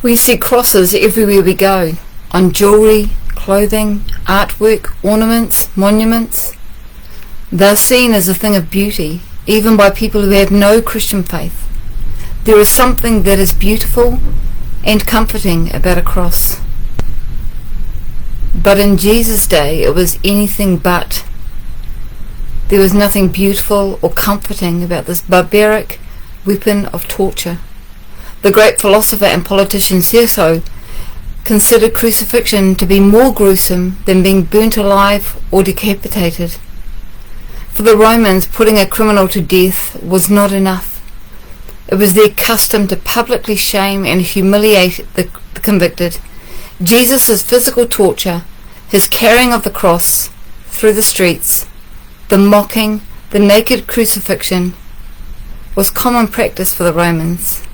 We see crosses everywhere we go, on jewellery, clothing, artwork, ornaments, monuments. They're seen as a thing of beauty, even by people who have no Christian faith. There is something that is beautiful and comforting about a cross. But in Jesus' day it was anything but. There was nothing beautiful or comforting about this barbaric weapon of torture. The great philosopher and politician Cicero considered crucifixion to be more gruesome than being burnt alive or decapitated. For the Romans, putting a criminal to death was not enough. It was their custom to publicly shame and humiliate the convicted. Jesus' physical torture, his carrying of the cross through the streets, the mocking, the naked crucifixion, was common practice for the Romans.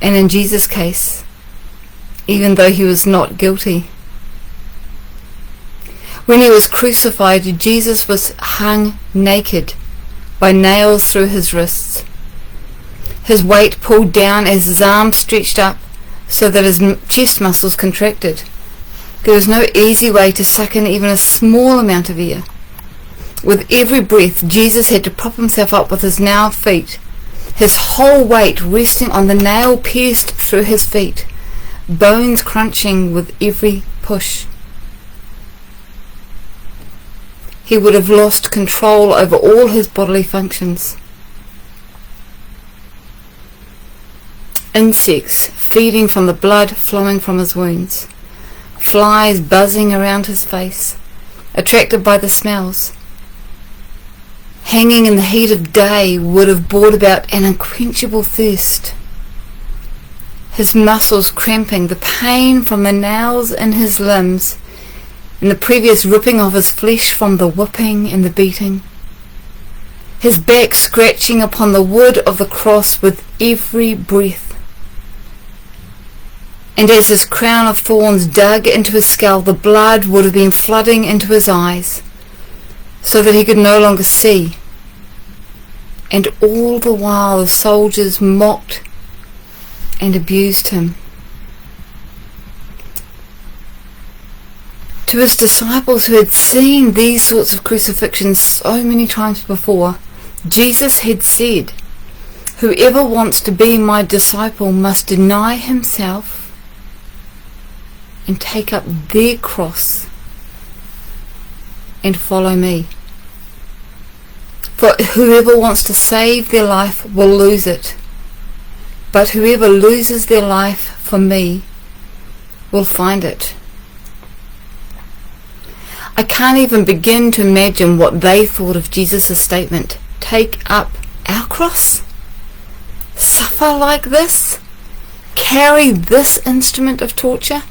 And in Jesus' case, even though he was not guilty. When he was crucified, Jesus was hung naked by nails through his wrists, his weight pulled down as his arms stretched up so that his chest muscles contracted. There was no easy way to suck in even a small amount of air. With every breath, Jesus had to prop himself up with his nailed feet, his whole weight resting on the nail pierced through his feet, bones crunching with every push. He would have lost control over all his bodily functions. Insects feeding from the blood flowing from his wounds, flies buzzing around his face, attracted by the smells. Hanging in the heat of day would have brought about an unquenchable thirst. His muscles cramping, the pain from the nails in his limbs, and the previous ripping of his flesh from the whipping and the beating. His back scratching upon the wood of the cross with every breath. And as his crown of thorns dug into his skull, the blood would have been flooding into his eyes, so that he could no longer see. And all the while the soldiers mocked and abused him. To his disciples who had seen these sorts of crucifixions so many times before, Jesus had said, "Whoever wants to be my disciple must deny himself and take up their cross and follow me. For whoever wants to save their life will lose it, but whoever loses their life for me will find it." I can't even begin to imagine what they thought of Jesus' statement. Take up our cross? Suffer like this? Carry this instrument of torture?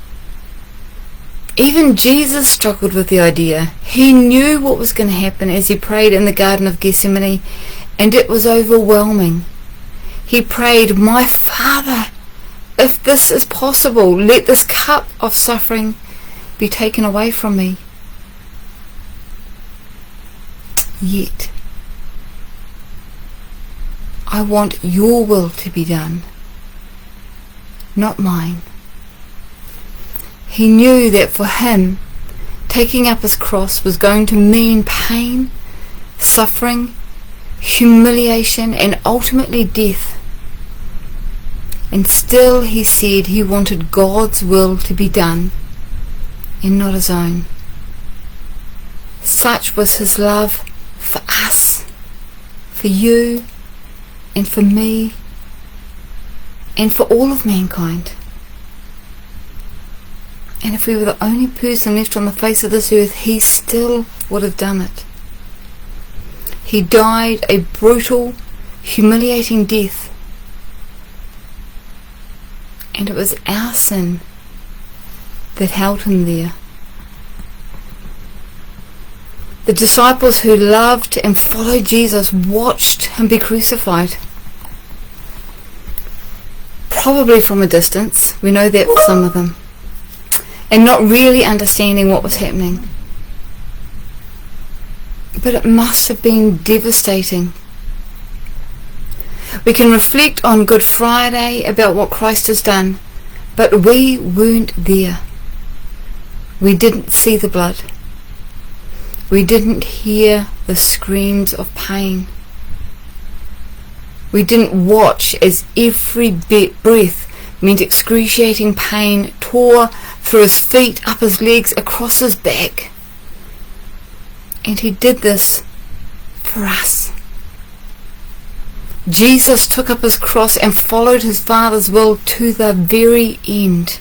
Even Jesus struggled with the idea. He knew what was going to happen as he prayed in the Garden of Gethsemane, and it was overwhelming. He prayed, "My Father, if this is possible, let this cup of suffering be taken away from me. Yet, I want your will to be done, not mine." He knew that for him, taking up his cross was going to mean pain, suffering, humiliation, and ultimately death. And still he said he wanted God's will to be done, and not his own. Such was his love for us, for you, and for me, and for all of mankind. And if we were the only person left on the face of this earth, he still would have done it. He died a brutal, humiliating death. And it was our sin that held him there. The disciples who loved and followed Jesus watched him be crucified. Probably from a distance, we know that for some of them, and not really understanding what was happening. But it must have been devastating. We can reflect on Good Friday about what Christ has done, but we weren't there. We didn't see the blood. We didn't hear the screams of pain. We didn't watch as every breath meant excruciating pain tore through his feet, up his legs, across his back. And he did this for us. Jesus took up his cross and followed his Father's will to the very end.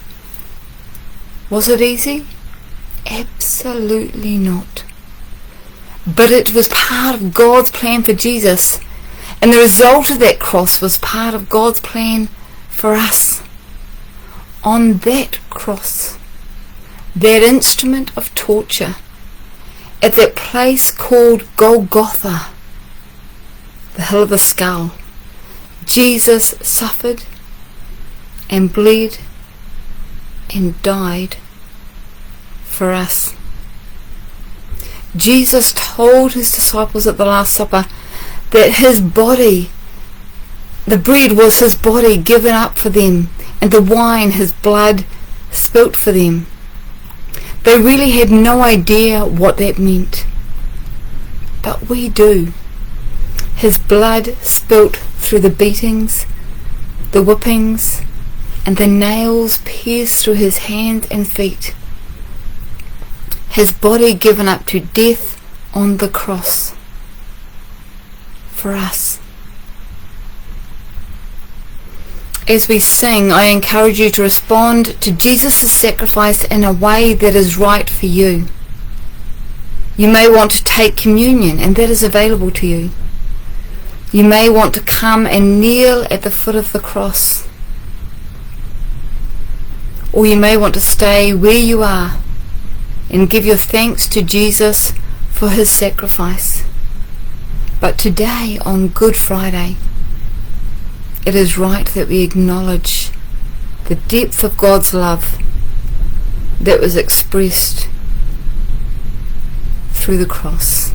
Was it easy? Absolutely not. But it was part of God's plan for Jesus, and the result of that cross was part of God's plan for us. On that cross, that instrument of torture, at that place called Golgotha, the hill of the skull, Jesus suffered and bled and died for us. Jesus told his disciples at the Last Supper that his body, the bread was his body given up for them, and the wine his blood spilt for them. They really had no idea what that meant, but we do. His blood spilt through the beatings, the whippings, and the nails pierced through his hands and feet. His body given up to death on the cross for us. As we sing, I encourage you to respond to Jesus' sacrifice in a way that is right for you. You may want to take communion, and that is available to you. You may want to come and kneel at the foot of the cross. Or you may want to stay where you are and give your thanks to Jesus for his sacrifice. But today, on Good Friday, it is right that we acknowledge the depth of God's love that was expressed through the cross.